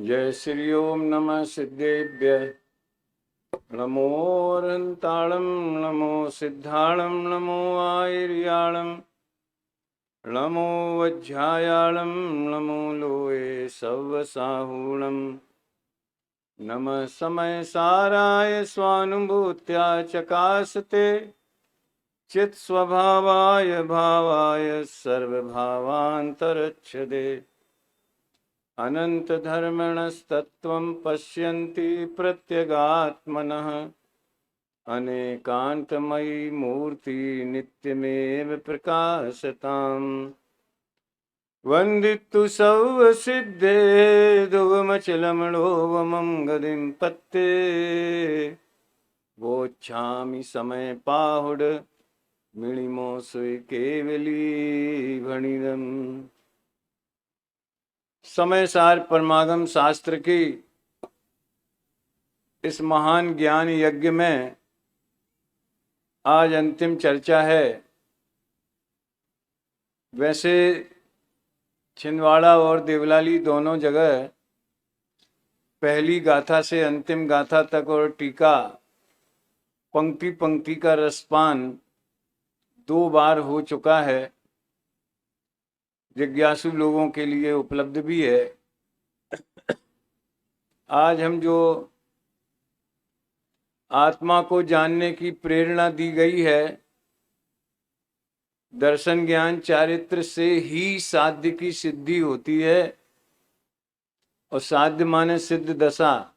जय श्री ओम नमः सिद्धेभ्य नमो अरन्ताळं नमो सिद्धाळं नमो आयर्याळं नमो वज्झायाळं नमो लोये सव्वसाहूणं नमः समय साराय स्वानुभूत्या चकासते चित् स्वभावाय भावाय सर्वभावान्तरच्छदे अनंत धर्मणस्तत्त्वं पश्यन्ति प्रत्यगात्मनः अनेकान्तमयी मूर्ति नित्यमेव प्रकाशताम् वन्दितु सर्वसिद्धे दुवमचलमणोवमं गदिं पत्ते वोच्छामि समय पाहुड मिणिमो सुई केवली भणिदम्। समय सार परमागम शास्त्र की इस महान ज्ञान यज्ञ में आज अंतिम चर्चा है। वैसे छिंदवाड़ा और देवलाली दोनों जगह पहली गाथा से अंतिम गाथा तक और टीका पंक्ति पंक्ति का रसपान 2 बार हो चुका है। जिज्ञासु लोगों के लिए उपलब्ध भी है। आज हम जो आत्मा को जानने की प्रेरणा दी गई है, दर्शन ज्ञान चारित्र से ही साध्य की सिद्धि होती है। और साध्य माने सिद्ध दशा,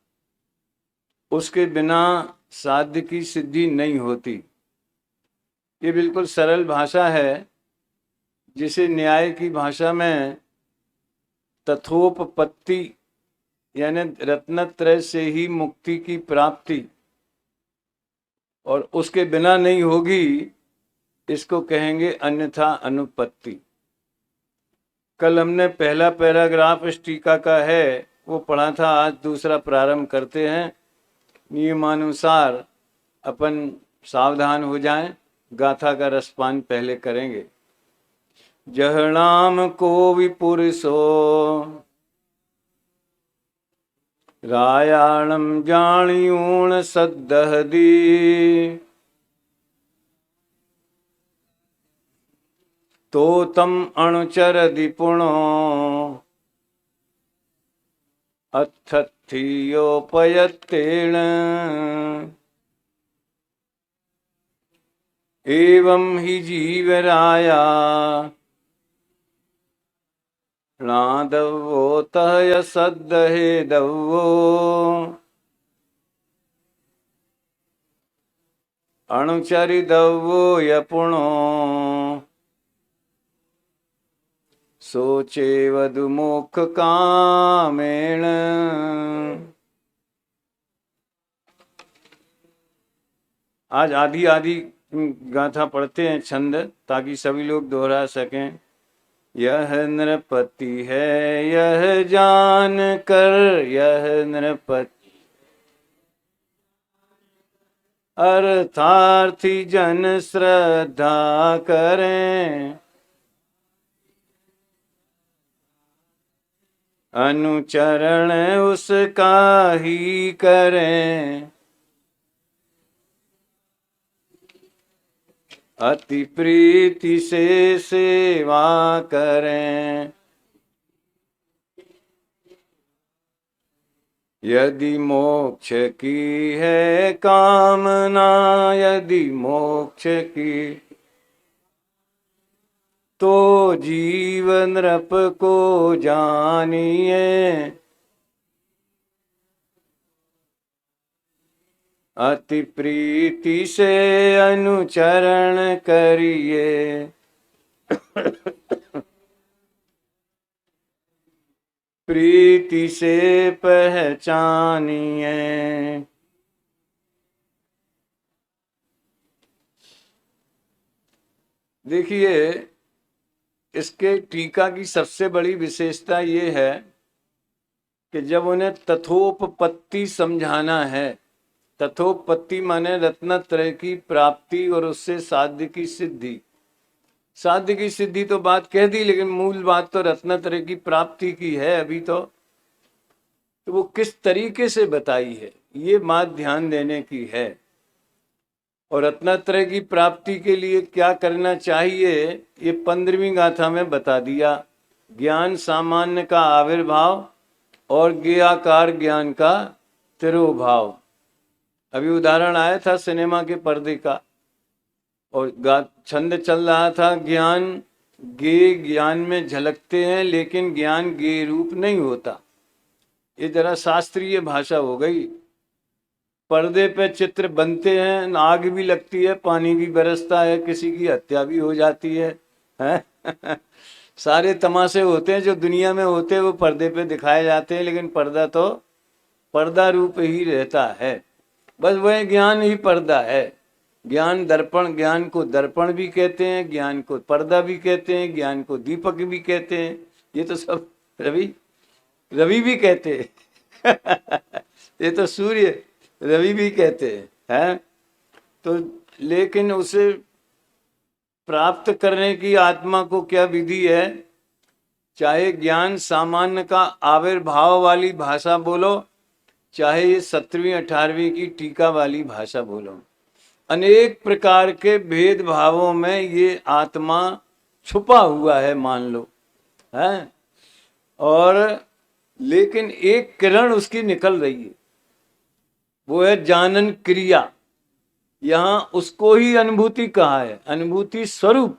उसके बिना साध्य की सिद्धि नहीं होती। ये बिल्कुल सरल भाषा है, जिसे न्याय की भाषा में तथोपपत्ति यानी रत्नत्रय से ही मुक्ति की प्राप्ति और उसके बिना नहीं होगी, इसको कहेंगे अन्यथा अनुपत्ति। कल हमने पहला पैराग्राफ इस टीका का है वो पढ़ा था, आज दूसरा प्रारंभ करते हैं। नियमानुसार अपन सावधान हो जाएं, गाथा का रसपान पहले करेंगे। जहणाम को विपुरुषो रायाणम जाणियूण सद्दहदी तो तम अणुचर दिपुणो अथथियोपयत्तेन एवं ही जीवराया नादवोतय सद्दहे दवो अणुचरि दवो यपुणो सोचे वधुमुख कामेण। आज आधी आधी गाथा पढ़ते हैं छंद, ताकि सभी लोग दोहरा सकें। यह नृपति है यह जान कर, यह नृपति अर्थार्थी जन श्रद्धा करें, अनुचरण उसका ही करें, अति प्रीति से सेवा करें। यदि मोक्ष की है कामना, यदि मोक्ष की, तो जीव नृप को जानिए, अति प्रीति से अनुचरण करिए। प्रीति से पहचानिए। देखिए, इसके टीका की सबसे बड़ी विशेषता ये है कि जब उन्हें तथोपपत्ति समझाना है, तथोपपत्ति माने रत्नत्रय की प्राप्ति और उससे साध्य की सिद्धि। साध्य की सिद्धि तो बात कह दी, लेकिन मूल बात तो रत्नत्रय की प्राप्ति की है। अभी तो तो वो किस तरीके से बताई है, ये बात ध्यान देने की है। और रत्नत्रय की प्राप्ति के लिए क्या करना चाहिए, ये 15वीं गाथा में बता दिया। ज्ञान सामान्य का आविर्भाव और ज्ञेयाकार ज्ञान का तिरोभाव। अभी उदाहरण आया था सिनेमा के पर्दे का, और छंद चल रहा था, ज्ञान ज्ञेय ज्ञान में झलकते हैं लेकिन ज्ञान ज्ञेय रूप नहीं होता। ये जरा शास्त्रीय भाषा हो गई। पर्दे पे चित्र बनते हैं, आग भी लगती है, पानी भी बरसता है, किसी की हत्या भी हो जाती है? सारे तमाशे होते हैं जो दुनिया में होते हैं वो पर्दे पे दिखाए जाते हैं, लेकिन पर्दा तो पर्दा रूप ही रहता है। बस वह ज्ञान ही पर्दा है। ज्ञान दर्पण, ज्ञान को दर्पण भी कहते हैं, ज्ञान को पर्दा भी कहते हैं, ज्ञान को दीपक भी कहते हैं। ये तो सब रवि रवि भी कहते हैं। ये तो सूर्य रवि भी कहते हैं। तो लेकिन उसे प्राप्त करने की आत्मा को क्या विधि है? चाहे ज्ञान सामान्य का आविर्भाव वाली भाषा बोलो, चाहे ये 17वीं 18वीं की टीका वाली भाषा बोलो, अनेक प्रकार के भेदभावों में ये आत्मा छुपा हुआ है, मान लो है। और लेकिन एक किरण उसकी निकल रही है, वो है जानन क्रिया। यहां उसको ही अनुभूति कहा है, अनुभूति स्वरूप,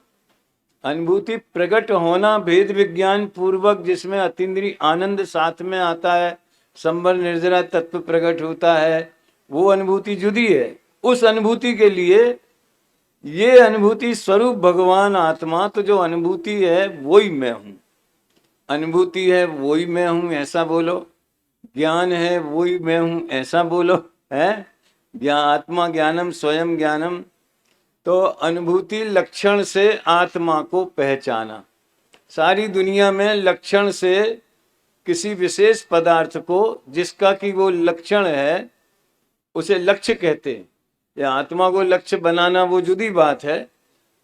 अनुभूति प्रकट होना, भेद विज्ञान पूर्वक जिसमें अतीन्द्रिय आनंद साथ में आता है, संबर निर्जरा तत्व प्रकट होता है, वो अनुभूति जुदी है। उस अनुभूति के लिए ये अनुभूति स्वरूप भगवान आत्मा, तो जो अनुभूति है वही मैं हूं, अनुभूति है वही मैं हूं, ऐसा बोलो। ज्ञान है वही मैं हूं, ऐसा बोलो, है। आत्मा ज्ञानम स्वयं ज्ञानम। तो अनुभूति लक्षण से आत्मा को पहचाना। सारी दुनिया में लक्षण से किसी विशेष पदार्थ को, जिसका कि वो लक्षण है, उसे लक्ष्य कहते हैं। या आत्मा को लक्ष्य बनाना वो जुदी बात है।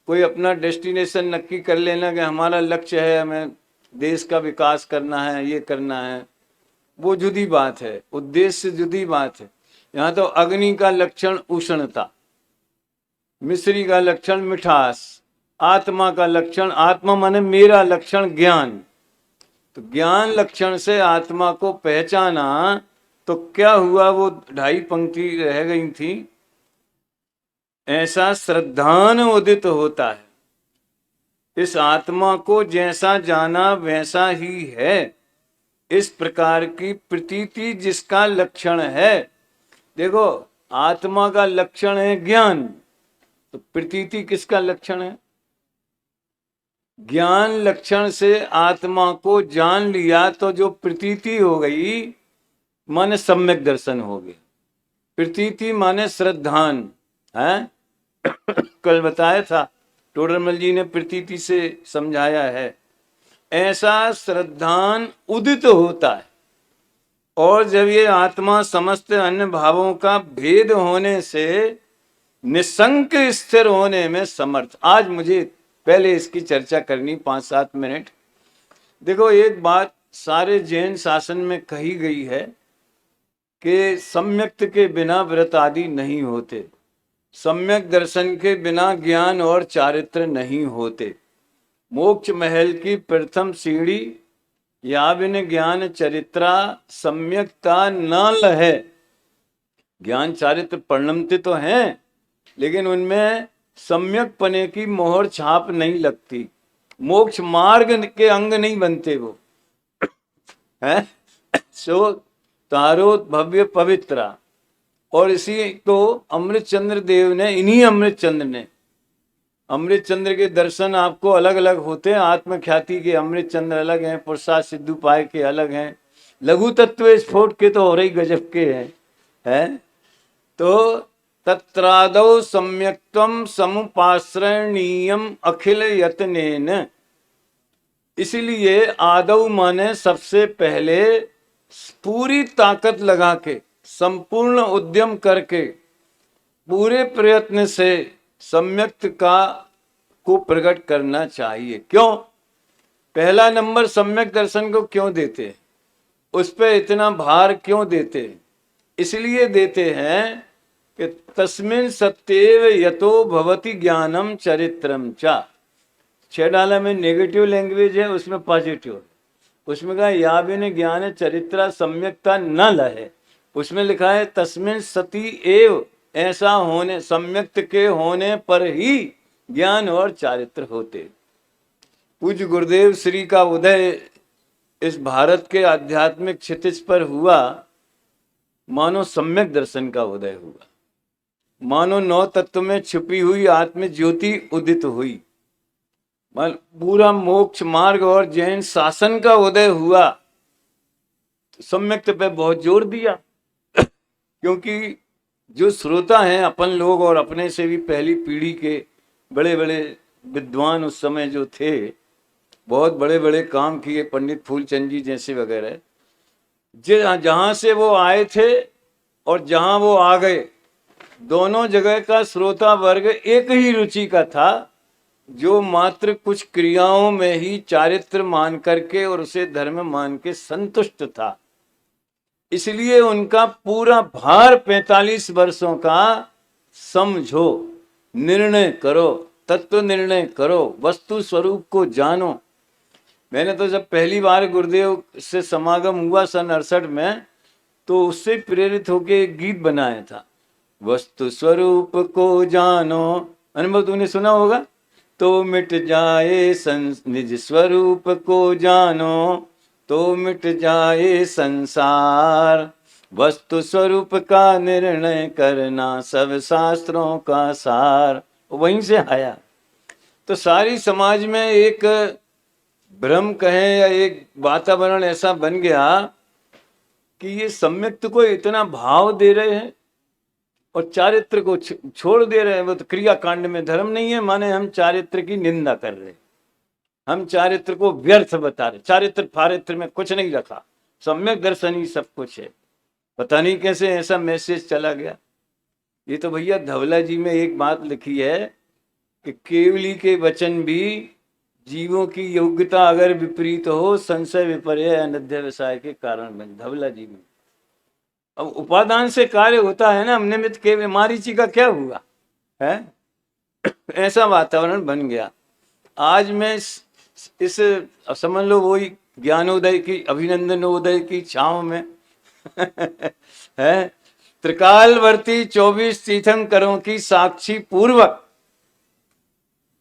कोई अपना डेस्टिनेशन नक्की कर लेना कि हमारा लक्ष्य है, हमें देश का विकास करना है, ये करना है, वो जुदी बात है, उद्देश्य जुदी बात है। यहाँ तो अग्नि का लक्षण उष्णता, मिश्री का लक्षण मिठास, आत्मा का लक्षण, आत्मा माने मेरा लक्षण ज्ञान। तो ज्ञान लक्षण से आत्मा को पहचाना, तो क्या हुआ, वो 2.5 पंक्ति रह गई थी। ऐसा श्रद्धान उदित होता है, इस आत्मा को जैसा जाना वैसा ही है, इस प्रकार की प्रतीति जिसका लक्षण है। देखो, आत्मा का लक्षण है ज्ञान, तो प्रतीति किसका लक्षण है? ज्ञान लक्षण से आत्मा को जान लिया तो जो प्रतीति हो गई माने सम्यक दर्शन हो गया। प्रतीति माने श्रद्धान है। कल बताया था, टोडरमल जी ने प्रतीति से समझाया है। ऐसा श्रद्धान उदित होता है, और जब ये आत्मा समस्त अन्य भावों का भेद होने से निसंक स्थिर होने में समर्थ। आज मुझे पहले इसकी चर्चा करनी 5-7 मिनट। देखो, एक बात सारे जैन शासन में कही गई है कि सम्यक्त के बिना व्रत आदि नहीं होते, सम्यक दर्शन के बिना ज्ञान और चारित्र नहीं होते। मोक्ष महल की प्रथम सीढ़ी या बिन ज्ञान चरित्रा सम्यकता न लहे। ज्ञान चारित्र परिणमते तो हैं, लेकिन उनमें सम्यक पने की मोहर छाप नहीं लगती। मोक्ष मार्ग के अंग नहीं बनते वो, है। सो तारो भव्य पवित्रा। और इसी को अमृत चंद्र देव ने, इन्हीं अमृत चंद्र ने, अमृत चंद्र के दर्शन आपको अलग अलग होते हैं। आत्मख्याति के अमृत चंद्र अलग हैं, प्रसाद सिद्धू पाए के अलग हैं, लघु तत्व स्फोट के तो और ही गजब के हैं। तो तत्रादौ सम्यक्त्वम समुपाश्रणीयम अखिल यत्नेन। इसलिए आदौ माने सबसे पहले, पूरी ताकत लगा के, संपूर्ण उद्यम करके, पूरे प्रयत्न से सम्यक्त का को प्रकट करना चाहिए। क्यों? पहला नंबर सम्यक दर्शन को क्यों देते हैं? उस पे इतना भार क्यों देते हैं? इसलिए देते हैं कि तस्मिन् सत्येव यतो भवति ज्ञानम चरित्रम चा। 6 डाला में नेगेटिव लैंग्वेज है, उसमें पॉजिटिव। उसमें कहा या बिन ज्ञान चरित्रा सम्यकता न लहे। उसमें लिखा है तस्मिन् सती एव, ऐसा होने, सम्यक्त के होने पर ही ज्ञान और चारित्र होते। पूज्य गुरुदेव श्री का उदय इस भारत के आध्यात्मिक क्षितिज पर हुआ मानो सम्यक दर्शन का उदय हुआ, मानो 9 तत्व में छुपी हुई आत्म ज्योति उदित हुई, पूरा मोक्ष मार्ग और जैन शासन का उदय हुआ। सम्यक्त पे बहुत जोर दिया, क्योंकि जो श्रोता हैं अपन लोग और अपने से भी पहली पीढ़ी के बड़े बड़े विद्वान उस समय जो थे, बहुत बड़े बड़े काम किए, पंडित फूलचंद जी जैसे वगैरह, जहां से वो आए थे और जहां वो आ गए, दोनों जगह का श्रोता वर्ग एक ही रुचि का था, जो मात्र कुछ क्रियाओं में ही चारित्र मान करके और उसे धर्म मान के संतुष्ट था। इसलिए उनका पूरा भार 45 वर्षों का समझो, निर्णय करो, तत्व निर्णय करो, वस्तु स्वरूप को जानो। मैंने तो जब पहली बार गुरुदेव से समागम हुआ सन 68 में, तो उससे प्रेरित होके एक गीत बनाया था, वस्तु स्वरूप को जानो। अनुभव तूने सुना होगा, तो मिट जाए निज स्वरूप को जानो, तो मिट जाए संसार। वस्तु स्वरूप का निर्णय करना सब शास्त्रों का सार। वहीं से आया। तो सारी समाज में एक भ्रम कहें या एक वातावरण ऐसा बन गया कि ये सम्यक्त को इतना भाव दे रहे हैं और चारित्र को छोड़ दे रहे हैं। वो तो क्रिया कांड में धर्म नहीं है, माने हम चारित्र की निंदा कर रहे हैं, हम चारित्र को व्यर्थ बता रहे। चारित्र फारित्र में कुछ नहीं रखा, सम्यक दर्शन ही सब कुछ है। पता नहीं कैसे ऐसा मैसेज चला गया। ये तो भैया धवला जी में एक बात लिखी है कि केवली के वचन भी जीवों की योग्यता अगर विपरीत हो, संशय विपर्य अनध्यवसाय के कारण बन। धवला जी में अब उपादान से कार्य होता है ना, हमने मित के मारीची का क्या हुआ है, ऐसा वातावरण बन गया। आज मैं इस समझ लो वही ज्ञानोदय की, अभिनंदनोदय की छांव में है, त्रिकालवर्ती 24 तीर्थंकरों की साक्षी पूर्वक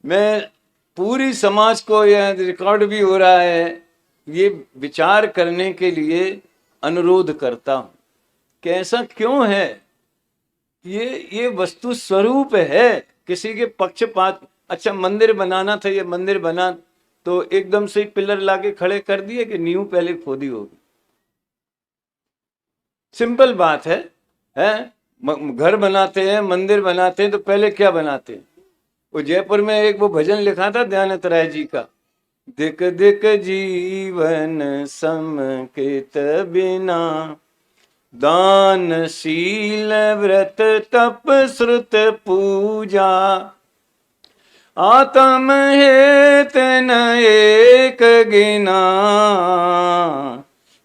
मैं पूरी समाज को, यह रिकॉर्ड भी हो रहा है, ये विचार करने के लिए अनुरोध करता हूं कि ऐसा क्यों है। ये वस्तु स्वरूप है, किसी के पक्षपात। अच्छा मंदिर बनाना था, ये मंदिर बना तो एकदम से पिलर लाके खड़े कर दिए कि नींव पहले खोदी होगी? सिंपल बात है। घर बनाते हैं, मंदिर बनाते हैं तो पहले क्या बनाते हैं? वो जयपुर में एक वो भजन लिखा था दयानंद राय जी का, दिक दिक जीवन समकित बिना, दान शील व्रत तप श्रुत पूजा, आत्म हेत न एक गिना।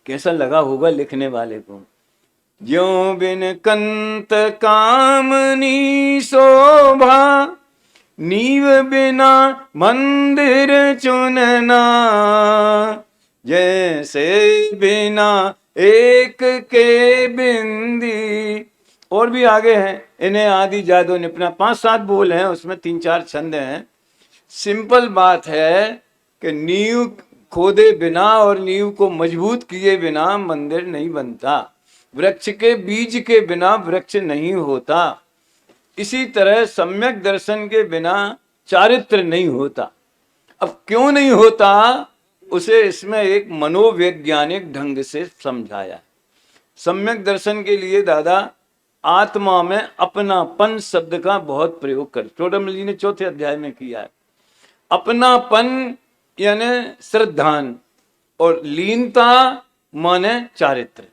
कैसा लगा होगा लिखने वाले को? ज्यों बिन कंत कामनी शोभा, नीव बिना मंदिर चुनना, जैसे बिना एक के बिंदी। और भी आगे हैं, इन्हें आदि जादो निपना, 5-7 बोल हैं उसमें, 3-4 छंद हैं। सिंपल बात है कि नींव खोदे बिना और नींव को मजबूत किए बिना मंदिर नहीं बनता, वृक्ष के बीज के बिना वृक्ष नहीं होता। इसी तरह सम्यक दर्शन के बिना चारित्र नहीं होता। अब क्यों नहीं होता, उसे इसमें एक मनोवैज्ञानिक ढंग से समझाया। सम्यक दर्शन के लिए दादा आत्मा में अपनापन शब्द का बहुत प्रयोग कर, चोडम जी ने 4थे अध्याय में किया है। अपनापन यानी श्रद्धान, और लीनता माने चारित्र।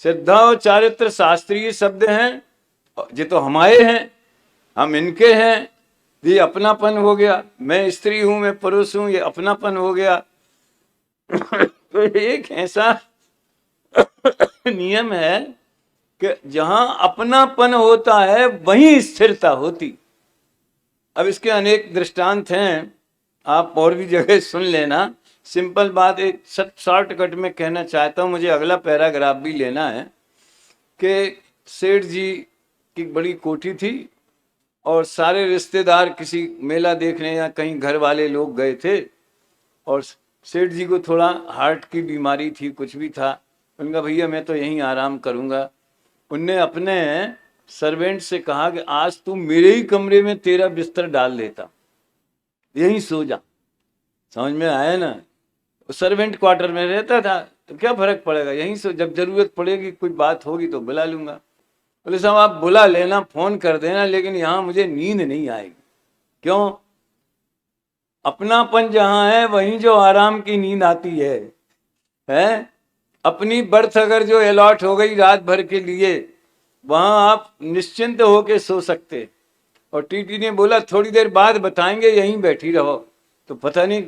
श्रद्धा और चारित्र शास्त्रीय शब्द हैं, ये तो हमारे हैं, हम इनके हैं। ये अपनापन हो गया, मैं स्त्री हूं, मैं पुरुष हूं, ये अपनापन हो गया। तो एक ऐसा नियम है कि जहां अपनापन होता है वहीं स्थिरता होती। अब इसके अनेक दृष्टांत हैं, आप और भी जगह सुन लेना। सिंपल बात एक शॉर्टकट में कहना चाहता हूं, मुझे अगला पैराग्राफ भी लेना है कि सेठ जी की बड़ी कोठी थी और सारे रिश्तेदार किसी मेला देखने या कहीं घर वाले लोग गए थे, और सेठ जी को थोड़ा हार्ट की बीमारी थी, कुछ भी था। उनका भैया मैं तो यहीं आराम करूंगा। उनने अपने सर्वेंट से कहा कि आज तू मेरे ही कमरे में तेरा बिस्तर डाल देता, यहीं सो जा। समझ में आया ना? सर्वेंट क्वार्टर में रहता था, तो क्या फर्क पड़ेगा, यहीं सो, जब जरूरत पड़ेगी कोई बात होगी तो बुला लूंगा। बोले साहब आप बुला लेना, फोन कर देना, लेकिन यहाँ मुझे नींद नहीं आएगी। क्यों? अपनापन जहां है वहीं जो आराम की नींद आती है? अपनी बर्थ अगर जो अलॉट हो गई रात भर के लिए, वहां आप निश्चिंत होके सो सकते। और टीटी ने बोला थोड़ी देर बाद बताएंगे, यहीं बैठी रहो। तो पता नहीं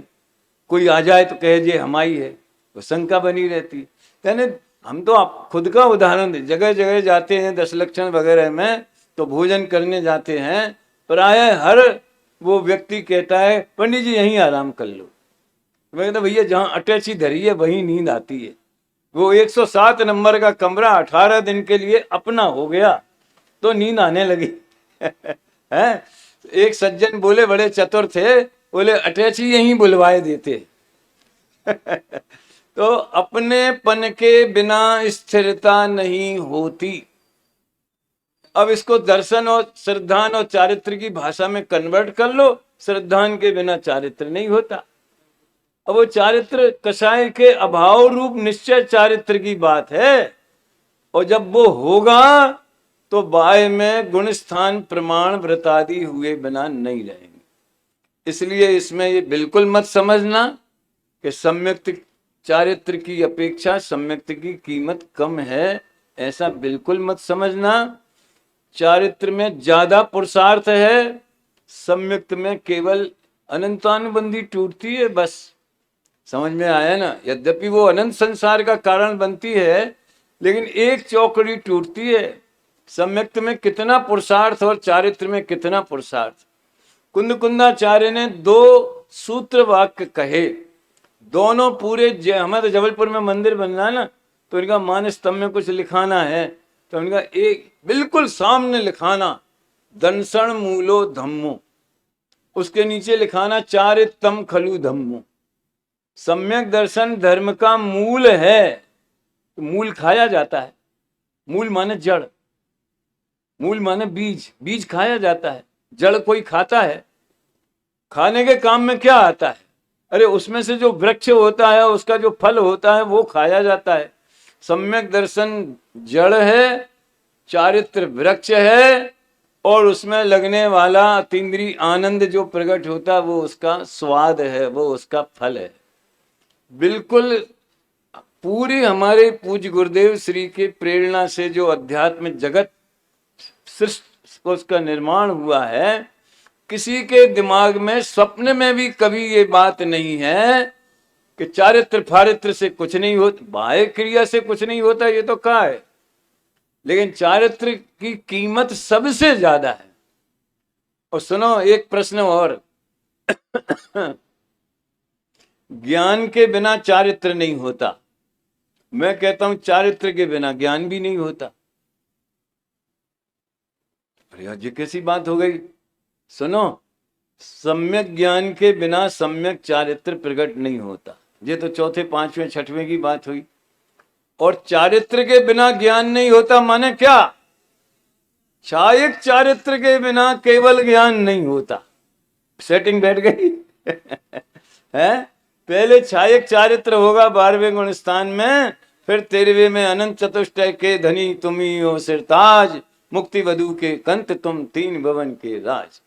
कोई आ जाए तो कहे जे हमारी है, तो शंका बनी रहती। यानी हम तो आप खुद का उदाहरण दे, जगह जगह जाते हैं दस लक्षण वगैरह में, तो भोजन करने जाते हैं, प्राय हर वो व्यक्ति कहता है पंडित जी यहीं आराम कर लो। मैं कहता भैया जहां अटैची धरी है वहीं नींद आती है। वो 107 नंबर का कमरा 18 दिन के लिए अपना हो गया तो नींद आने लगी। है? एक सज्जन बोले, बड़े चतुर थे, बोले अटैची यहीं बुलवाए देते। तो अपनेपन के बिना स्थिरता नहीं होती। अब इसको दर्शन और श्रद्धान और चारित्र की भाषा में कन्वर्ट कर लो। श्रद्धान के बिना चारित्र नहीं होता। अब वो चारित्र कषाय के अभाव रूप निश्चय चारित्र की बात है, और जब वो होगा तो बाह्य में गुण स्थान प्रमाण व्रतादि हुए बिना नहीं रहेंगे। इसलिए इसमें ये बिल्कुल मत समझना कि सम्यक्त चारित्र की अपेक्षा सम्यक्त की कीमत कम है, ऐसा बिल्कुल मत समझना। चारित्र में ज्यादा पुरुषार्थ है, सम्यक्त में केवल अनंतानुबंधी टूटती है, बस। समझ में आया ना? यद्यपि वो अनंत संसार का कारण बनती है, लेकिन एक चौकड़ी टूटती है। सम्यक्त में कितना पुरुषार्थ और चारित्र में कितना पुरुषार्थ। कुंद कुंदाचार्य ने 2 सूत्र वाक्य कहे, दोनों पूरे। हमारे जबलपुर में मंदिर बन रहा है ना, तो इनका मानस्तंभ में कुछ लिखाना है, तो इनका एक बिल्कुल सामने लिखाना दंसण मूलो धम्मो, उसके नीचे लिखाना चारित्रम खलु धम्मो। सम्यक दर्शन धर्म का मूल है। तो मूल खाया जाता है, मूल माने जड़, मूल माने बीज, बीज खाया जाता है, जड़ कोई खाता है? खाने के काम में क्या आता है? अरे उसमें से जो वृक्ष होता है, उसका जो फल होता है वो खाया जाता है। सम्यक दर्शन जड़ है, चारित्र वृक्ष है, और उसमें लगने वाला अतीन्द्रिय आनंद जो प्रकट होता है वो उसका स्वाद है, वो उसका फल है। बिल्कुल पूरी हमारे पूज्य गुरुदेव श्री के प्रेरणा से जो अध्यात्म जगत सृष्टि उसका निर्माण हुआ है, किसी के दिमाग में स्वप्न में भी कभी ये बात नहीं है कि चारित्र फारित्र से कुछ नहीं होता, बाह्य क्रिया से कुछ नहीं होता, ये तो कहा है। लेकिन चारित्र की कीमत सबसे ज्यादा है। और सुनो एक प्रश्न और, ज्ञान के बिना चारित्र नहीं होता। मैं कहता हूं चारित्र के बिना ज्ञान भी नहीं होता। अरे ये कैसी बात हो गई? सुनो, सम्यक ज्ञान के बिना सम्यक चारित्र प्रकट नहीं होता। ये तो चौथे पांचवें छठवें की बात हुई। और चारित्र के बिना ज्ञान नहीं होता माने क्या? छायक चारित्र के बिना केवल ज्ञान नहीं होता। सेटिंग बैठ गई। है? पहले छायक चारित्र होगा 12वें गुण स्थान में, फिर 13वें में अनंत चतुष्टय के धनी तुम्ही हो सिरताज, मुक्ति वधु के कंत तुम 3 भवन के राज।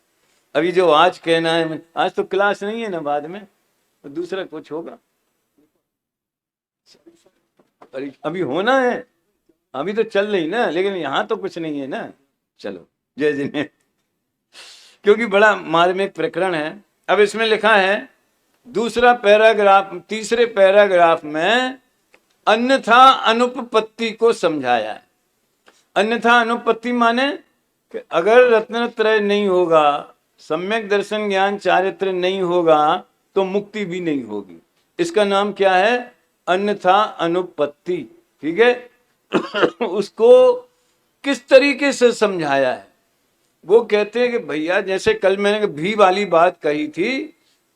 अभी जो आज कहना है, आज तो क्लास नहीं है ना, बाद में तो दूसरा कुछ होगा। अभी होना है, अभी तो चल रही ना, लेकिन यहां तो कुछ नहीं है ना। चलो जय जिन्हें, क्योंकि बड़ा मार्मिक प्रकरण है। अब इसमें लिखा है दूसरा पैराग्राफ, तीसरे पैराग्राफ में अन्यथा अनुपपत्ति को समझाया है। अन्यथा अनुपपत्ति माने कि अगर रत्नत्रय नहीं होगा, सम्यक दर्शन ज्ञान चारित्र नहीं होगा, तो मुक्ति भी नहीं होगी। इसका नाम क्या है? अन्यथा अनुपपत्ति। ठीक है। उसको किस तरीके से समझाया है? वो कहते हैं कि भैया, जैसे कल मैंने भी वाली बात कही थी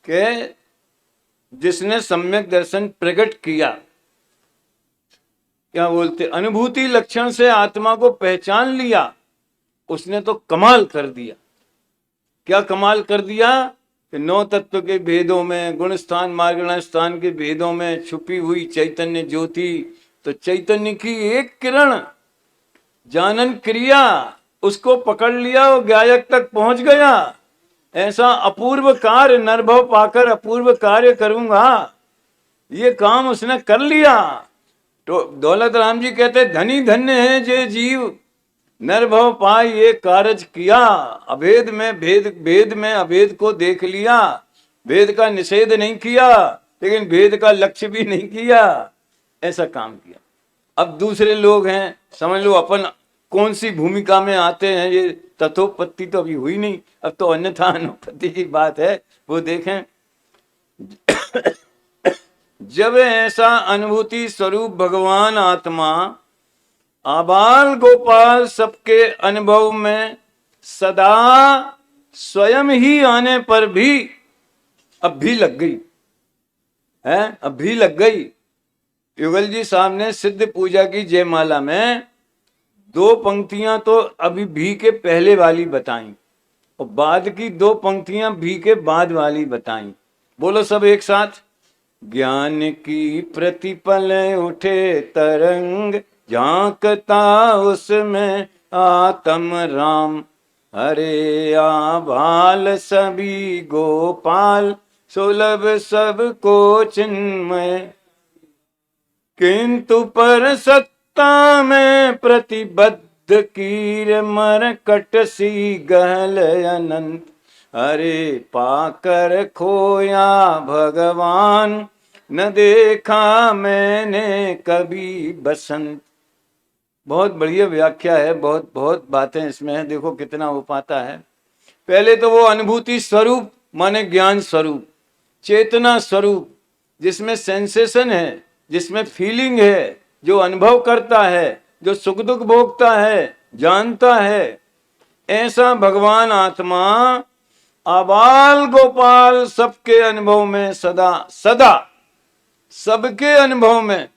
कि जिसने सम्यक दर्शन प्रकट किया, क्या बोलते, अनुभूति लक्षण से आत्मा को पहचान लिया, उसने तो कमाल कर दिया। क्या कमाल कर दिया? कि 9 तत्व के भेदों में, गुण स्थान मार्गण स्थान के भेदों में छुपी हुई चैतन्य ज्योति, तो चैतन्य की एक किरण जानन क्रिया, उसको पकड़ लिया और गायक तक पहुंच गया। ऐसा अपूर्व कार्य, नरभव पाकर अपूर्व कार्य करूंगा, ये काम उसने कर लिया। तो दौलत राम जी कहते, धनी धन्य है जे जीव, नरभव पाए ये कारज किया। अभेद में भेद में अभेद को देख लिया, भेद का निषेध नहीं किया, लेकिन भेद का लक्ष्य भी नहीं किया, ऐसा काम किया। अब दूसरे लोग हैं, समझ लो अपन कौन सी भूमिका में आते हैं, ये तथोपत्ति तो अभी हुई नहीं, अब तो अन्यथा अनुपत्ति की बात है, वो देखें। जब ऐसा अनुभूति स्वरूप भगवान आत्मा आबाल गोपाल सबके अनुभव में सदा स्वयं ही आने पर भी अब भी लग गई है, अब भी लग गई। युगल जी साहब ने सिद्ध पूजा की जयमाला में 2 पंक्तियां तो अभी भी के पहले वाली बताई और बाद की 2 पंक्तियां भी के बाद वाली बताई। बोलो सब एक साथ। ज्ञान की प्रतिपल उठे तरंग, झांकता उसमें आत्म राम, हरे आभाल सभी गोपाल, सुलभ सबको चिन्मय, किंतु पर सत्ता में प्रतिबद्ध कीर मरकट सी गहल अनंत, अरे पाकर खोया भगवान, न देखा मैंने कभी बसंत। बहुत बढ़िया व्याख्या है, बहुत बहुत बातें इसमें है। देखो कितना वो पाता है। पहले तो वो अनुभूति स्वरूप माने ज्ञान स्वरूप, चेतना स्वरूप, जिसमें सेंसेशन है, जिसमें फीलिंग है, जो अनुभव करता है, जो सुख दुख भोगता है, जानता है, ऐसा भगवान आत्मा आबाल गोपाल सबके अनुभव में सदा सदा, सबके अनुभव में।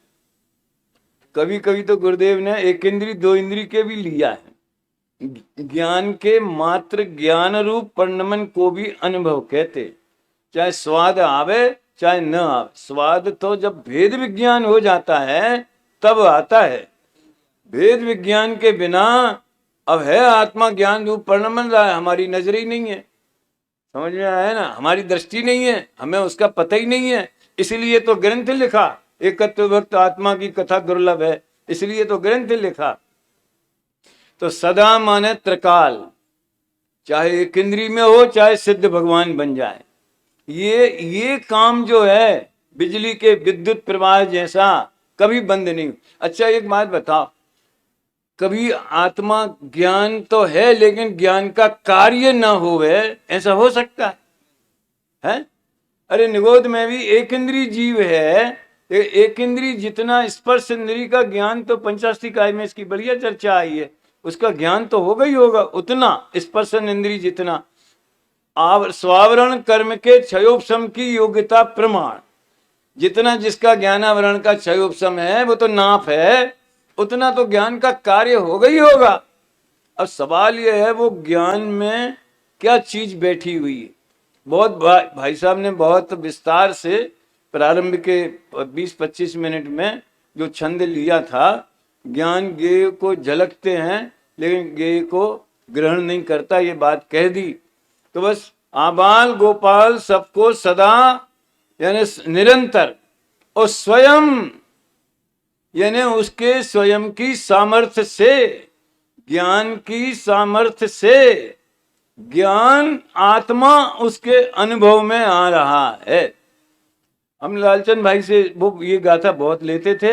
कभी कभी तो गुरुदेव ने 1 इंद्री 2 इंद्री के भी लिया है। ज्ञान के मात्र ज्ञान रूप परिणमन को भी अनुभव कहते, चाहे स्वाद आवे चाहे न आवे। स्वाद तो जब भेद विज्ञान हो जाता है तब आता है, भेद विज्ञान के बिना अब है आत्मा ज्ञान रूप परिणमन रहा है, हमारी नजर ही नहीं है। समझ में आया ना? हमारी दृष्टि नहीं है, हमें उसका पता ही नहीं है। इसलिए तो ग्रंथ लिखा, एकत्व भक्त आत्मा की कथा दुर्लभ है, इसलिए तो ग्रंथ लिखा। तो सदा माने त्रिकाल, चाहे एक इंद्री में हो चाहे सिद्ध भगवान बन जाए, ये काम जो है बिजली के विद्युत प्रवाह जैसा कभी बंद नहीं। अच्छा एक बात बताओ, कभी आत्मा ज्ञान तो है लेकिन ज्ञान का कार्य ना होवे, ऐसा हो सकता है? अरे निगोद में भी एक इंद्री जीव है, एक इंद्री जितना स्पर्श इंद्री का ज्ञान तो पंचास्तिकाय में इसकी बढ़िया चर्चा आई है, उसका ज्ञान तो होगा ही होगा उतना स्पर्शन इंद्री जितना। स्वावरण कर्म के क्षयोपशम की योग्यता प्रमाण, जितना जिसका ज्ञानावरण का क्षयोपशम है वो तो नाप है, उतना तो ज्ञान का कार्य होगा ही होगा। अब सवाल यह है वो ज्ञान में क्या चीज बैठी हुई है। बहुत भाई साहब ने बहुत विस्तार से प्रारंभ के 20-25 मिनट में जो छंद लिया था, ज्ञान ज्ञेय को झलकते हैं लेकिन ज्ञेय को ग्रहण नहीं करता, ये बात कह दी। तो बस आबाल गोपाल सबको सदा यानी निरंतर और स्वयं यानी उसके स्वयं की सामर्थ्य से, ज्ञान की सामर्थ्य से ज्ञान आत्मा उसके अनुभव में आ रहा है। हम लालचंद भाई से वो ये गाथा बहुत लेते थे,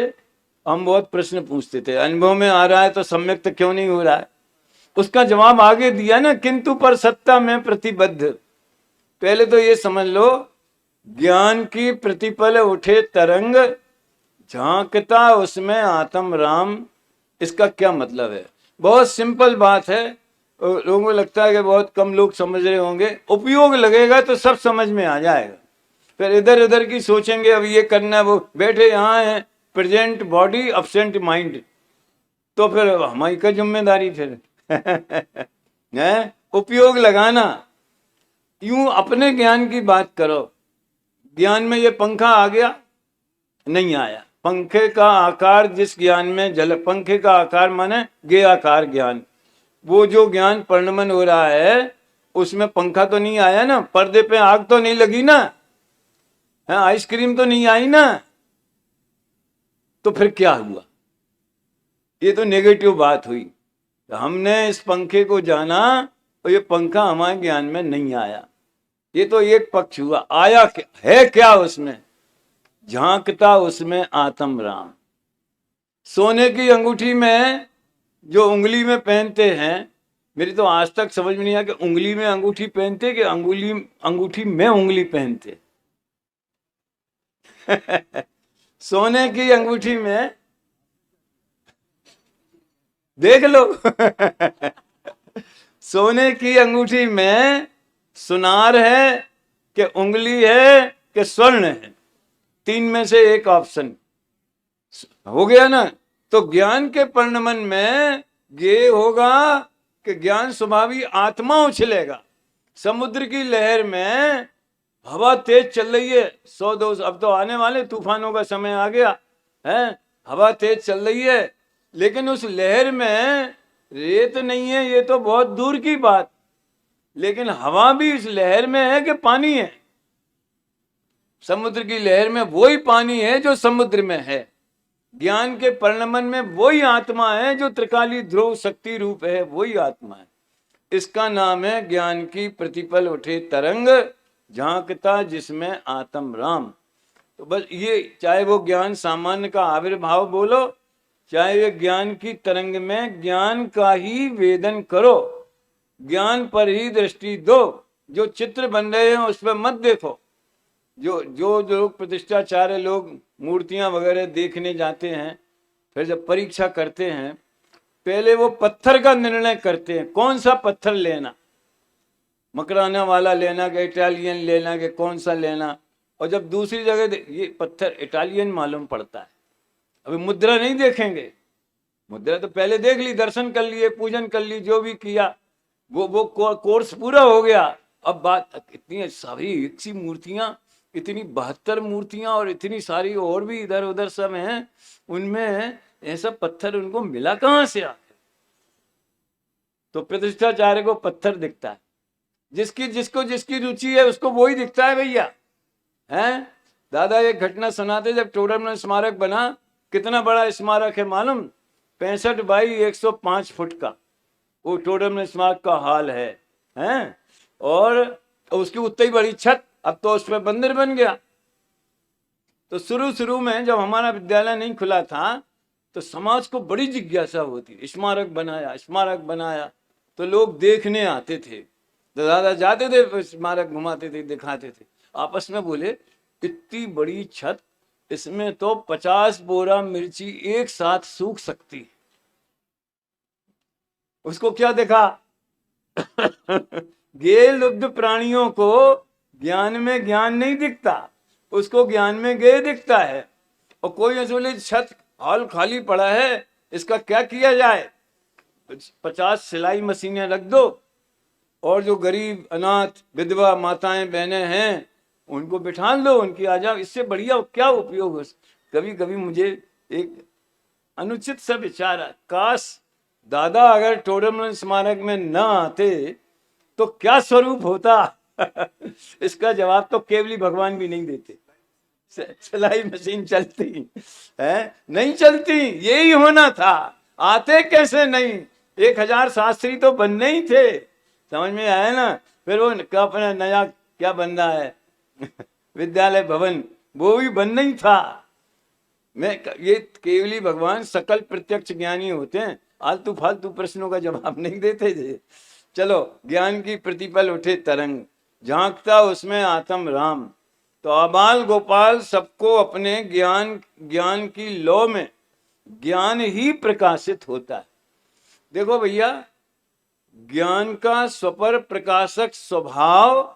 हम बहुत प्रश्न पूछते थे, अनुभव में आ रहा है तो सम्यक तो क्यों नहीं हो रहा है? उसका जवाब आगे दिया ना, किंतु पर सत्ता में प्रतिबद्ध। पहले तो ये समझ लो, ज्ञान की प्रतिपल उठे तरंग, झांकता उसमें आत्म राम। इसका क्या मतलब है? बहुत सिंपल बात है, लोगों को लगता है कि बहुत कम लोग समझ रहे होंगे। उपयोग लगेगा तो सब समझ में आ जाएगा। फिर इधर उधर की सोचेंगे, अब ये करना है, वो बैठे यहाँ है, प्रेजेंट बॉडी अब्सेंट माइंड, तो फिर हमारी क्या जिम्मेदारी फिर? है उपयोग लगाना। यूं अपने ज्ञान की बात करो। ज्ञान में ये पंखा आ गया, नहीं आया। पंखे का आकार जिस ज्ञान में जल, पंखे का आकार माने गे आकार ज्ञान, वो जो ज्ञान परिणमन हो रहा है उसमें पंखा तो नहीं आया ना, पर्दे पे आग तो नहीं लगी ना, है आइसक्रीम तो नहीं आई ना, तो फिर क्या हुआ? ये तो नेगेटिव बात हुई। तो हमने इस पंखे को जाना और ये पंखा हमारे ज्ञान में नहीं आया, ये तो एक पक्ष हुआ। आया क्या है? क्या उसमें? झांकता उसमें आत्म राम। सोने की अंगूठी में जो उंगली में पहनते हैं, मेरी तो आज तक समझ में नहीं आया कि उंगली में अंगूठी पहनते कि अंगूठी में उंगली पहनते। सोने की अंगूठी में देख लो। सोने की अंगूठी में सुनार है कि उंगली है कि स्वर्ण है, तीन में से एक ऑप्शन हो गया ना। तो ज्ञान के परिणमन में ये होगा कि ज्ञान स्वभावी आत्मा उछलेगा। समुद्र की लहर में हवा तेज चल रही है, 100-200, अब तो आने वाले तूफानों का समय आ गया है, हवा तेज चल रही है, लेकिन उस लहर में रेत नहीं है, ये तो बहुत दूर की बात। लेकिन हवा भी इस लहर में है कि पानी है? समुद्र की लहर में वही पानी है जो समुद्र में है। ज्ञान के परिणमन में वही आत्मा है जो त्रिकाली ध्रुव शक्ति रूप है, वही आत्मा है। इसका नाम है ज्ञान की प्रतिपल उठे तरंग, झांकता जिसमें आत्म राम। तो बस ये, चाहे वो ज्ञान सामान्य का आविर्भाव बोलो, चाहे वे ज्ञान की तरंग में ज्ञान का ही वेदन करो, ज्ञान पर ही दृष्टि दो। जो चित्र बन रहे हैं उस पर मत देखो। जो जो लोग प्रतिष्ठाचार्य लोग मूर्तियां वगैरह देखने जाते हैं, फिर जब परीक्षा करते हैं, पहले वो पत्थर का निर्णय करते हैं, कौन सा पत्थर लेना, मकराना वाला लेना कि इटालियन लेना कि कौन सा लेना। और जब दूसरी जगह ये पत्थर इटालियन मालूम पड़ता है, अभी मुद्रा नहीं देखेंगे। मुद्रा तो पहले देख ली, दर्शन कर लिए, पूजन कर ली, जो भी किया वो कोर्स पूरा हो गया। अब बात, इतनी सारी एक सी मूर्तियां, इतनी 72 मूर्तियां और इतनी सारी और भी इधर उधर सब हैं, उनमें ऐसा पत्थर उनको मिला कहां से आके? तो प्रतिष्ठाचार्य को पत्थर दिखता है, जिसकी रुचि है उसको वही दिखता है भैया। हैं दादा एक घटना सुनाते, जब टोडरमल स्मारक बना, कितना बड़ा स्मारक है मालूम? 65 बाई 105 फुट का वो टोडरमल स्मारक का हाल है, हैं? और उसकी उतनी बड़ी छत, अब तो उस पर मंदिर बन गया। तो शुरू में जब हमारा विद्यालय नहीं खुला था तो समाज को बड़ी जिज्ञासा होती, स्मारक बनाया, तो लोग देखने आते थे। तो दादा जाते थे, स्मारक घुमाते थे, दिखाते थे, आपस में बोले इतनी बड़ी छत, इसमें तो 50 बोरा मिर्ची एक साथ सूख सकती है। उसको क्या देखा? गे लुब्ध प्राणियों को ज्ञान में ज्ञान नहीं दिखता, उसको ज्ञान में गे दिखता है। और कोई ऐसे छत हॉल खाली पड़ा है, इसका क्या किया जाए? 50 सिलाई मशीनें रख दो, और जो गरीब अनाथ विधवा माताएं बहनें हैं उनको बिठा लो, उनकी आ जाओ, इससे बढ़िया क्या उपयोग हो? कभी कभी मुझे एक अनुचित सा विचार है, काश दादा अगर टोडरमल स्मारक में न आते तो क्या स्वरूप होता? इसका जवाब तो केवली भगवान भी नहीं देते। सिलाई मशीन चलती है? नहीं चलती, यही होना था। आते कैसे नहीं? 1000 शास्त्री तो बनने ही थे, समझ में आया ना? फिर वो अपना नया क्या बन रहा है, विद्यालय भवन, वो भी बनना ही था। मैं ये केवली भगवान सकल प्रत्यक्ष ज्ञानी होते हैं, आलतू फालतू प्रश्नों का जवाब नहीं देते थे। चलो, ज्ञान की प्रतिपल उठे तरंग, झांकता उसमें आत्म राम। तो आबाल गोपाल सबको अपने ज्ञान ज्ञान की लौ में ज्ञान ही प्रकाशित होता है। देखो भैया, ज्ञान का स्वपर प्रकाशक स्वभाव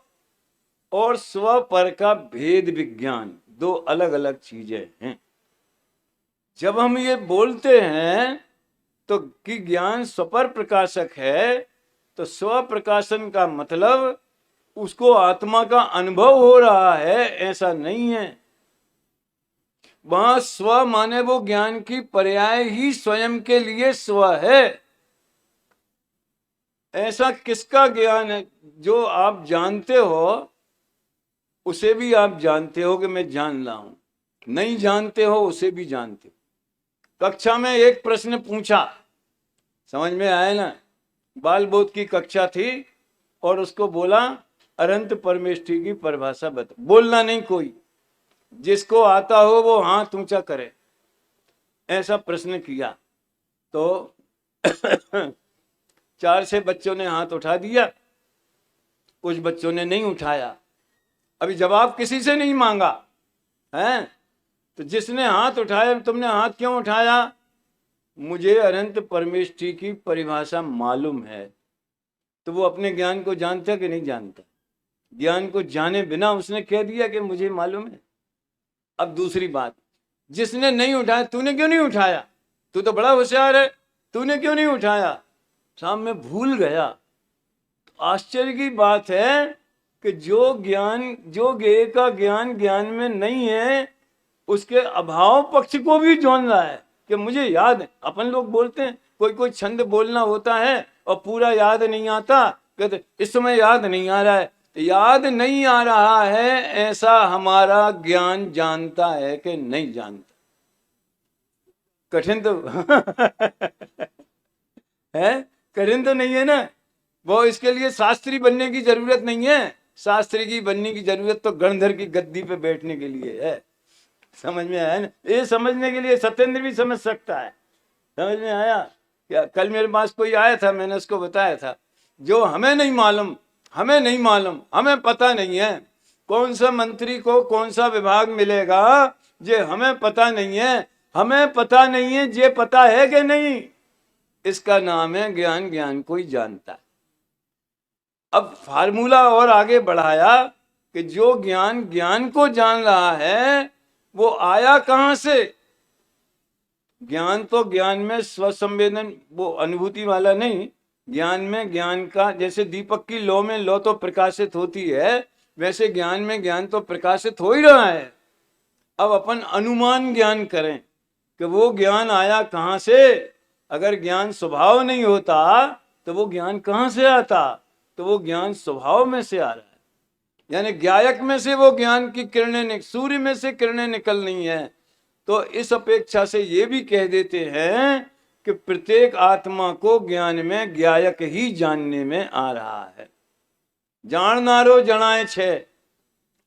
और स्वपर का भेद विज्ञान दो अलग अलग चीजें हैं। जब हम ये बोलते हैं तो कि ज्ञान स्वपर प्रकाशक है, तो स्व प्रकाशन का मतलब उसको आत्मा का अनुभव हो रहा है ऐसा नहीं है। वहां स्व माने वो ज्ञान की पर्याय ही स्वयं के लिए स्व है। ऐसा किसका ज्ञान है? जो आप जानते हो उसे भी आप जानते हो कि मैं जान रहा हूं, नहीं जानते हो उसे भी जानते हो। कक्षा में एक प्रश्न पूछा, समझ में आया ना? बाल बोध की कक्षा थी और उसको बोला अनंत परमेष्ठी की परिभाषा बता। बोलना नहीं, कोई जिसको आता हो वो हाथ ऊंचा करे, ऐसा प्रश्न किया। तो 4-6 बच्चों ने हाथ उठा दिया, कुछ बच्चों ने नहीं उठाया। अभी जवाब किसी से नहीं मांगा है, तो जिसने हाथ उठाया, तुमने हाथ क्यों उठाया? मुझे अनंत परमेष्ठी की परिभाषा मालूम है। तो वो अपने ज्ञान को जानता कि नहीं जानता? ज्ञान को जाने बिना उसने कह दिया कि मुझे मालूम है। अब दूसरी बात, जिसने नहीं उठाया, तूने क्यों नहीं उठाया? तू तो बड़ा होशियार है, तूने क्यों नहीं उठाया? साहब मैं भूल गया। तो आश्चर्य की बात है कि जो ज्ञान, जो ज्ञेय का ज्ञान ज्ञान में नहीं है, उसके अभाव पक्ष को भी जान रहा है कि मुझे याद है। अपन लोग बोलते हैं कोई कोई छंद बोलना होता है और पूरा याद नहीं आता, कहते इस समय याद नहीं आ रहा है। याद नहीं आ रहा है ऐसा हमारा ज्ञान जानता है कि नहीं जानता? कठिन तो है, कठिन तो नहीं है ना। वो इसके लिए शास्त्री बनने की जरूरत नहीं है। शास्त्री की बनने की जरूरत तो गणधर की गद्दी पे बैठने के लिए है। समझ में आया ना? ये समझने के लिए सत्येंद्र भी समझ सकता है। समझ में आया क्या? कल मेरे पास कोई आया था, मैंने उसको बताया था, जो हमें नहीं मालूम, हमें नहीं मालूम, हमें पता नहीं है कौन सा मंत्री को कौन सा विभाग मिलेगा, जे हमें पता नहीं है। हमें पता नहीं है, जे पता है कि नहीं? इसका नाम है ज्ञान, ज्ञान कोई जानता है। अब फार्मूला और आगे बढ़ाया कि जो ज्ञान ज्ञान को जान रहा है वो आया कहां से? ज्ञान तो ज्ञान में स्वसंवेदन, वो अनुभूति वाला नहीं। ज्ञान में ज्ञान का, जैसे दीपक की लौ में लौ तो प्रकाशित होती है, वैसे ज्ञान में ज्ञान तो प्रकाशित हो ही रहा है। अब अपन अनुमान ज्ञान करें कि वो ज्ञान आया कहां से। अगर ज्ञान स्वभाव नहीं होता तो वो ज्ञान कहां से आता? तो वो ज्ञान स्वभाव में से आ रहा है। यानी ज्ञायक में से वो ज्ञान की किरणें, सूर्य में से किरणें निकल रही हैं। तो इस अपेक्षा से ये भी कह देते हैं कि प्रत्येक आत्मा को ज्ञान में ज्ञायक ही जानने में आ रहा है। जाननारो जनाए छे।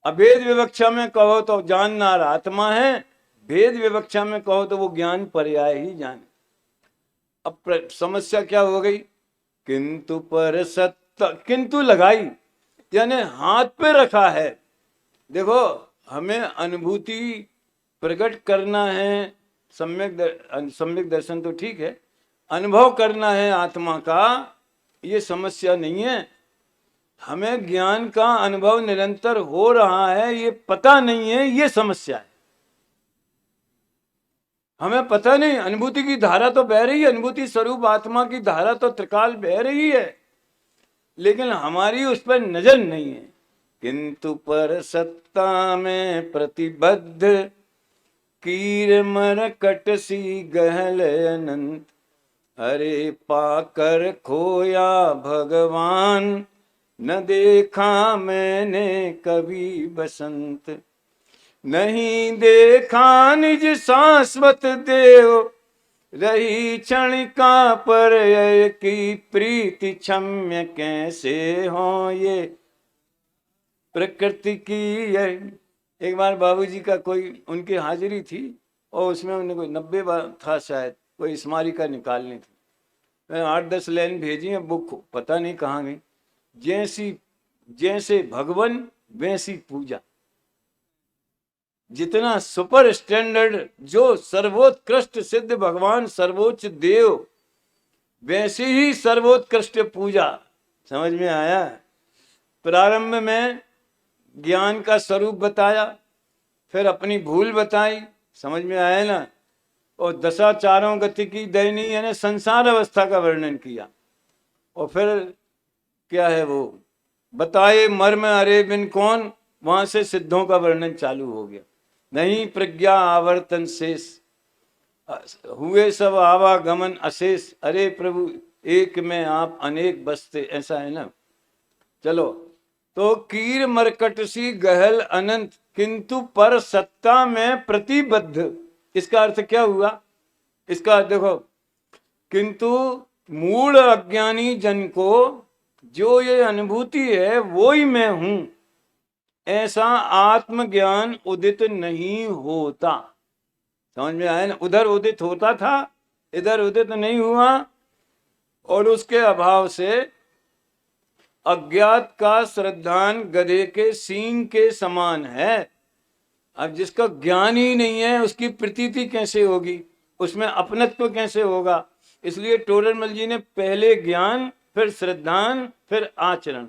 अभेद विवक्षा में कहो तो जाननार आत्मा है, भेद विवक्षा में कहो तो वो ज्ञान पर्याय ही जाने। अब समस्या क्या हो गई? किंतु पर सत्ता, किंतु लगाई, यानी हाथ पे रखा है। देखो, हमें अनुभूति प्रकट करना है, सम्यक दर्शन तो ठीक है, अनुभव करना है आत्मा का, ये समस्या नहीं है। हमें ज्ञान का अनुभव निरंतर हो रहा है ये पता नहीं है, ये समस्या है। हमें पता नहीं, अनुभूति की धारा तो बह रही है, अनुभूति स्वरूप आत्मा की धारा तो त्रिकाल बह रही है, लेकिन हमारी उस पर नजर नहीं है। किंतु पर सत्ता में प्रतिबद्ध, कीर मरकट सी गहल अनंत, अरे पाकर खोया भगवान, न देखा मैंने कभी बसंत। नहीं देखा निज शाश्वत देव, रही क्षणिका पर की प्रीति क्षम्य कैसे हो ये प्रकृति की। एक बार बाबूजी का कोई, उनकी हाजिरी थी, और उसमें उन्होंने कोई 90 बार था शायद, कोई स्मारिका निकालनी थी। मैं 8-10 लाइन भेजी है, बुक पता नहीं कहाँ गई। जैसी जैसे भगवान वैसी पूजा, जितना सुपर स्टैंडर्ड, जो सर्वोत्कृष्ट सिद्ध भगवान सर्वोच्च देव, वैसी ही सर्वोत्कृष्ट पूजा। समझ में आया? प्रारंभ में ज्ञान का स्वरूप बताया, फिर अपनी भूल बताई, समझ में आया ना, और दशा चारों गति की दयनीय यानी संसार अवस्था का वर्णन किया, और फिर क्या है वो बताए मर्म अरे बिन कौन, वहां से सिद्धों का वर्णन चालू हो गया। नहीं प्रज्ञा आवर्तन शेष, हुए सब आवागमन अशेष, अरे प्रभु एक में आप अनेक बसते, ऐसा है ना। चलो, तो कीर मरकट सी गहल अनंत, किंतु पर सत्ता में प्रतिबद्ध। इसका अर्थ क्या हुआ? इसका अर्थ देखो, किंतु मूल अज्ञानी जन को जो ये अनुभूति है वो ही मैं हूं, ऐसा आत्मज्ञान उदित नहीं होता। समझ में आया ना? उधर उदित होता था, इधर उदित नहीं हुआ, और उसके अभाव से अज्ञात का श्रद्धान गधे के सींग के समान है। अब जिसका ज्ञान ही नहीं है उसकी प्रतीति कैसे होगी, उसमें अपनत्व कैसे होगा? इसलिए टोडरमल जी ने पहले ज्ञान, फिर श्रद्धान, फिर आचरण,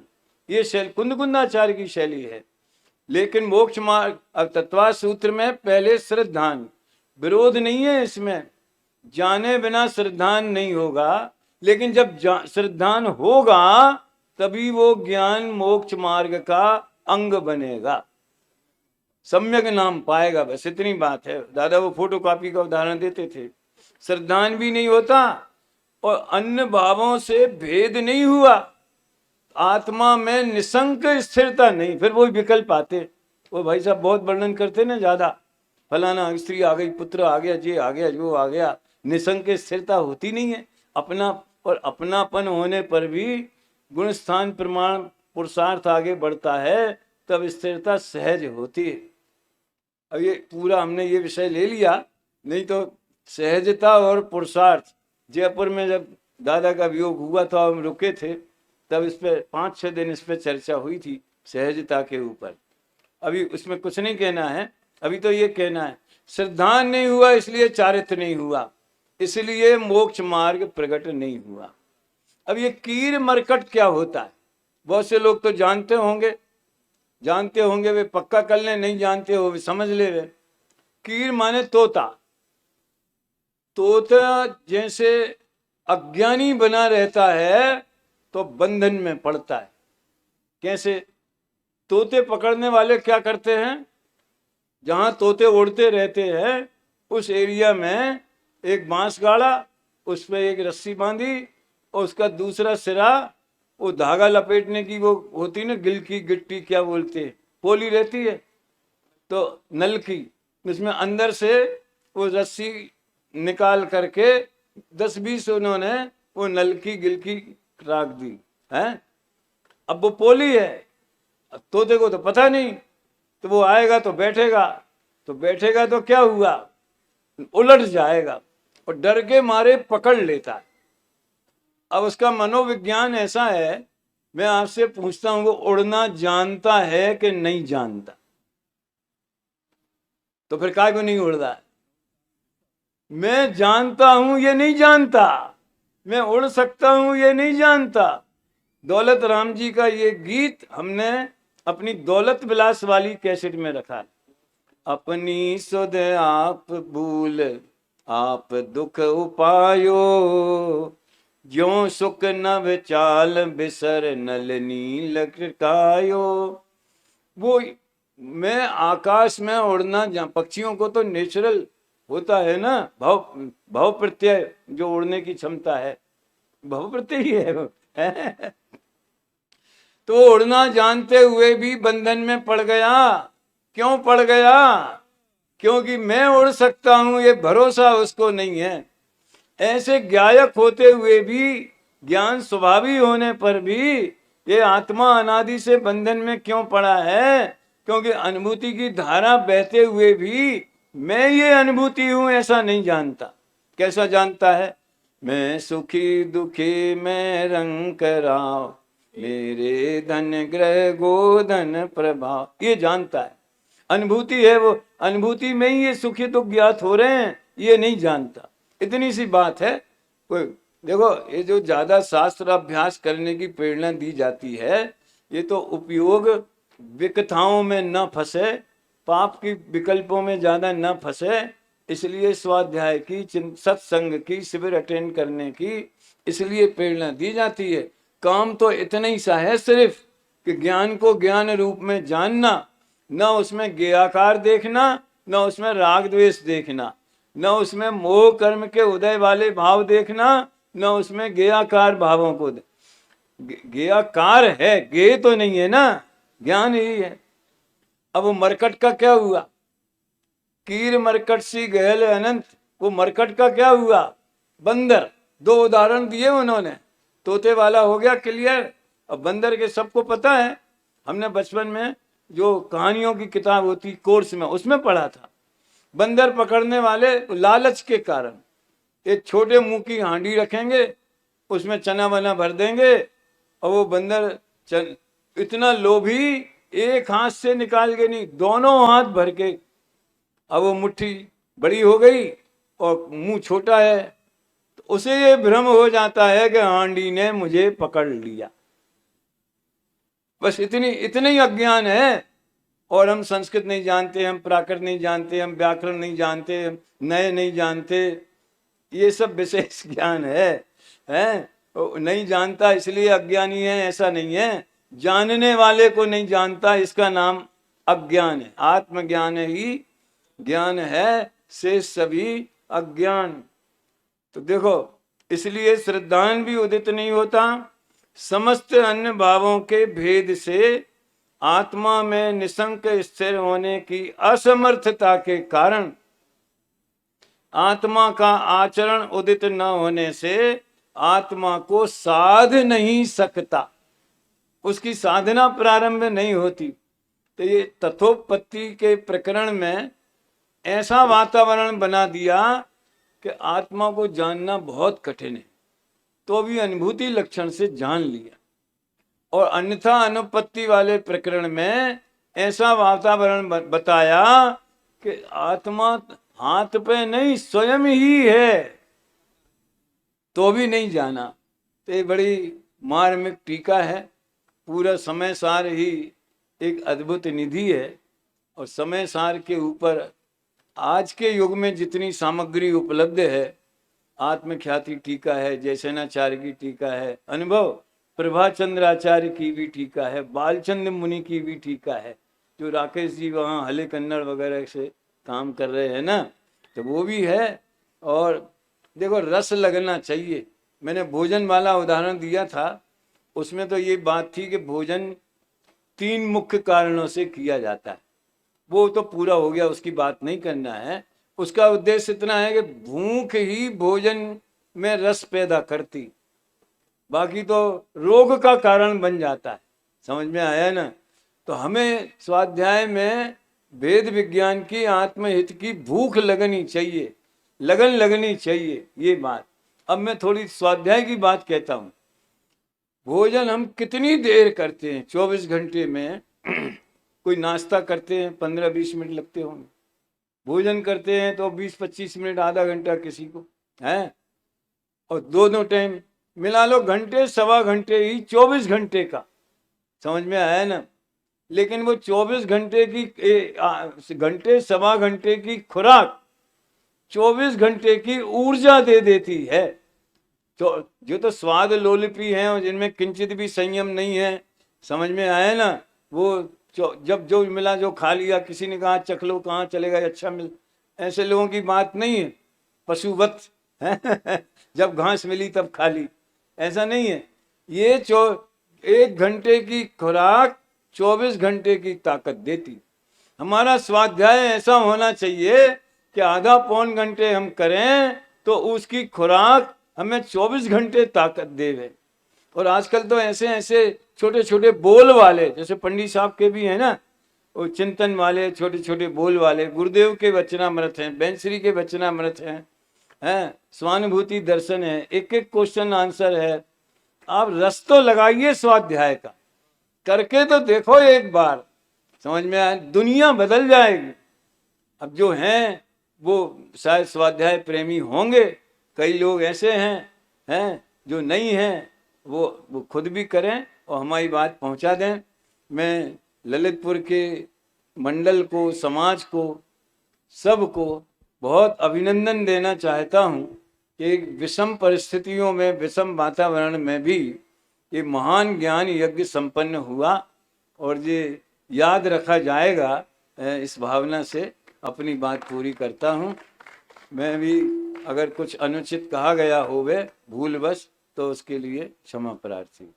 ये शैली कुंदकुंदाचार्य की शैली है। लेकिन मोक्ष मार्ग अब तत्वा सूत्र में पहले श्रद्धान, विरोध नहीं है इसमें, जाने बिना श्रद्धान नहीं होगा, लेकिन जब श्रद्धान होगा तभी वो ज्ञान मोक्ष मार्ग का अंग बनेगा, सम्यक नाम पाएगा। बस इतनी बात है। दादा वो फोटो कॉपी का उदाहरण देते थे। श्रद्धान भी नहीं होता और अन्य भावों से भेद नहीं हुआ, आत्मा में निसंक स्थिरता नहीं, फिर वो विकल्प आते। वो भाई साहब बहुत वर्णन करते ना ज्यादा, फलाना स्त्री आ गई, पुत्र आ गया, ये आ गया, वो आ गया, निसंक स्थिरता होती नहीं है। अपना और अपनापन होने पर भी गुण स्थान प्रमाण पुरुषार्थ आगे बढ़ता है, तब स्थिरता सहज होती है। अब ये पूरा हमने ये विषय ले लिया, नहीं तो सहजता और पुरुषार्थ, जयपुर में जब दादा का वियोग हुआ था हम रुके थे, तब इस पे 5-6 दिन इस पे चर्चा हुई थी, सहजता के ऊपर। अभी उसमें कुछ नहीं कहना है, अभी तो ये कहना है श्रद्धा नहीं हुआ इसलिए चारित्र नहीं हुआ, इसलिए मोक्ष मार्ग प्रकट नहीं हुआ। अब ये कीर मरकट क्या होता है? बहुत से लोग तो जानते होंगे, वे पक्का कर लें, नहीं जानते हो वे समझ ले वे। कीर माने तोता। तोता जैसे अज्ञानी बना रहता है तो बंधन में पड़ता है। कैसे? तोते पकड़ने वाले क्या करते हैं, जहां तोते उड़ते रहते हैं उस एरिया में एक बांस गाड़ा, उस पर एक रस्सी बांधी, और उसका दूसरा सिरा वो धागा लपेटने की वो होती ना, गिल की गिट्टी क्या बोलते हैं, पोली रहती है तो नल की, उसमें अंदर से वो रस्सी निकाल करके 10-20 उन्होंने वो नल की गिल की राख दी है। अब वो पोली है, तोते को तो पता नहीं, तो वो आएगा तो बैठेगा तो क्या हुआ, उलट जाएगा और डर के मारे पकड़ लेता है। अब उसका मनोविज्ञान ऐसा है, मैं आपसे पूछता हूं वो उड़ना जानता है कि नहीं जानता? तो फिर काय को नहीं उड़ रहा है? मैं जानता हूं ये नहीं जानता, मैं उड़ सकता हूं ये नहीं जानता। दौलत राम जी का ये गीत हमने अपनी दौलत विलास वाली कैसेट में रखा। अपनी सुध आप भूल आप दुख उपायो, ज्यों सुख नव चाल बिसर नल नील कृकायो। वो मैं आकाश में उड़ना, जहाँ पक्षियों को तो नेचुरल होता है ना, भाव प्रत्यय, जो उड़ने की क्षमता है भाव प्रत्यय ही है। तो उड़ना जानते हुए भी बंधन में पड़ गया। क्यों पड़ गया? क्योंकि मैं उड़ सकता हूं ये भरोसा उसको नहीं है। ऐसे ज्ञायक होते हुए भी, ज्ञान स्वभावी होने पर भी ये आत्मा अनादि से बंधन में क्यों पड़ा है? क्योंकि अनुभूति की धारा बहते हुए भी मैं ये अनुभूति हूं ऐसा नहीं जानता। कैसा जानता है? मैं सुखी दुखी मैं रंग राव, मेरे धन ग्रह गोधन प्रभाव, ये जानता है। अनुभूति है वो, अनुभूति में ही ये सुखी दुख ज्ञात हो रहे हैं, ये नहीं जानता। इतनी सी बात है। कोई देखो, ये जो ज्यादा शास्त्र अभ्यास करने की प्रेरणा दी जाती है, ये तो उपयोग विकथाओं में न फंसे, पाप की विकल्पों में ज्यादा न फंसे, इसलिए स्वाध्याय की, सत्संग की, शिविर अटेंड करने की इसलिए प्रेरणा दी जाती है। काम तो इतना ही सा है सिर्फ कि ज्ञान को ज्ञान रूप में जानना, न उसमें ज्ञेयाकार देखना, न उसमें राग द्वेष देखना, न उसमें मोह कर्म के उदय वाले भाव देखना, न उसमें ज्ञेयाकार भावों को ज्ञेयाकार है, ज्ञेय तो नहीं है ना, ज्ञान ही है। अब वो मरकट का क्या हुआ? कीर मरकट सी गहल अनंत, वो मरकट का क्या हुआ? बंदर। दो उदाहरण दिए उन्होंने, तोते वाला हो गया क्लियर। अब बंदर के सबको पता है, हमने बचपन में जो कहानियों की किताब होती कोर्स में, उसमें पढ़ा था। बंदर पकड़ने वाले लालच के कारण एक छोटे मुंह की हांडी रखेंगे, उसमें चना वना भर देंगे, और वो बंदर इतना लोभी, एक हाथ से निकाल के नहीं, दोनों हाथ भर के, अब वो मुट्ठी बड़ी हो गई और मुंह छोटा है, तो उसे ये भ्रम हो जाता है कि हांडी ने मुझे पकड़ लिया। बस इतनी ही अज्ञान है। और हम संस्कृत नहीं जानते, हम प्राकृत नहीं जानते, हम व्याकरण नहीं जानते, हम नए नहीं जानते, ये सब विशेष ज्ञान है। नहीं जानता इसलिए अज्ञानी है, ऐसा नहीं है। जानने वाले को नहीं जानता, इसका नाम अज्ञान है। आत्मज्ञान ही ज्ञान है, से सभी अज्ञान। तो देखो, इसलिए श्रद्धान भी उदित नहीं होता। समस्त अन्य भावों के भेद से आत्मा में निसंक स्थिर होने की असमर्थता के कारण आत्मा का आचरण उदित न होने से आत्मा को साध नहीं सकता, उसकी साधना प्रारंभ नहीं होती। तो ये तथोपत्ति के प्रकरण में ऐसा वातावरण बना दिया कि आत्मा को जानना बहुत कठिन है, तो भी अनुभूति लक्षण से जान लिया। और अन्यथा अनुपत्ति वाले प्रकरण में ऐसा वातावरण बताया कि आत्मा हाथ पे नहीं, स्वयं ही है, तो भी नहीं जाना। तो ये बड़ी मार्मिक टीका है। पूरा समय सार ही एक अद्भुत निधि है। और समय सार के ऊपर आज के युग में जितनी सामग्री उपलब्ध है, आत्मख्याति टीका है, जयसेनाचार्य की टीका है, अनुभव प्रभाचंद्र आचार्य की भी टीका है, बालचंद्र मुनि की भी टीका है, जो राकेश जी वहाँ हले कन्नड़ वगैरह से काम कर रहे हैं ना, तो वो भी है। और देखो, रस लगना चाहिए। मैंने भोजन वाला उदाहरण दिया था, उसमें तो ये बात थी कि भोजन 3 मुख्य कारणों से किया जाता है। वो तो पूरा हो गया, उसकी बात नहीं करना है। उसका उद्देश्य इतना है कि भूख ही भोजन में रस पैदा करती, बाकी तो रोग का कारण बन जाता है। समझ में आया ना? तो हमें स्वाध्याय में वेद विज्ञान की, आत्महित की भूख लगनी चाहिए, लगन लगनी चाहिए, ये बात। अब मैं थोड़ी स्वाध्याय की बात कहता हूँ। भोजन हम कितनी देर करते हैं 24 घंटे में? कोई नाश्ता करते हैं 15-20 मिनट लगते होंगे, भोजन करते हैं तो 20-25 मिनट, आधा घंटा किसी को है, और दोनों टाइम मिला लो घंटे सवा घंटे ही 24 घंटे का। समझ में आया ना? लेकिन वो 24 घंटे की घंटे सवा घंटे की खुराक 24 घंटे की ऊर्जा दे देती है। तो जो तो स्वाद लोलपी हैं और जिनमें किंचित भी संयम नहीं है, समझ में आया ना, वो जब जो मिला जो खा लिया, किसी ने कहा चख लो, कहाँ चलेगा, अच्छा मिल, ऐसे लोगों की बात नहीं है, पशुवत जब घास मिली तब खा ली, ऐसा नहीं है। ये 1 घंटे की खुराक 24 घंटे की ताकत देती। हमारा स्वाध्याय ऐसा होना चाहिए कि आधा पौन घंटे हम करें तो उसकी खुराक हमें 24 घंटे ताकत देवे। और आजकल तो ऐसे ऐसे छोटे छोटे बोल वाले, जैसे पंडित साहब के भी है ना, वो चिंतन वाले, छोटे छोटे बोल वाले गुरुदेव के वचनामृत हैं, बैंसरी के वचनामृत हैं, स्वानुभूति दर्शन है, एक एक क्वेश्चन आंसर है। आप रस तो लगाइए स्वाध्याय का, करके तो देखो एक बार, समझ में आए, दुनिया बदल जाएगी। अब जो हैं वो शायद स्वाध्याय प्रेमी होंगे, कई लोग ऐसे हैं जो नहीं हैं, वो खुद भी करें और हमारी बात पहुंचा दें। मैं ललितपुर के मंडल को, समाज को, सबको बहुत अभिनंदन देना चाहता हूं कि विषम परिस्थितियों में, विषम वातावरण में भी ये महान ज्ञान यज्ञ संपन्न हुआ और ये याद रखा जाएगा। इस भावना से अपनी बात पूरी करता हूँ। मैं भी अगर कुछ अनुचित कहा गया होवे भूलवश तो उसके लिए क्षमा प्रार्थी।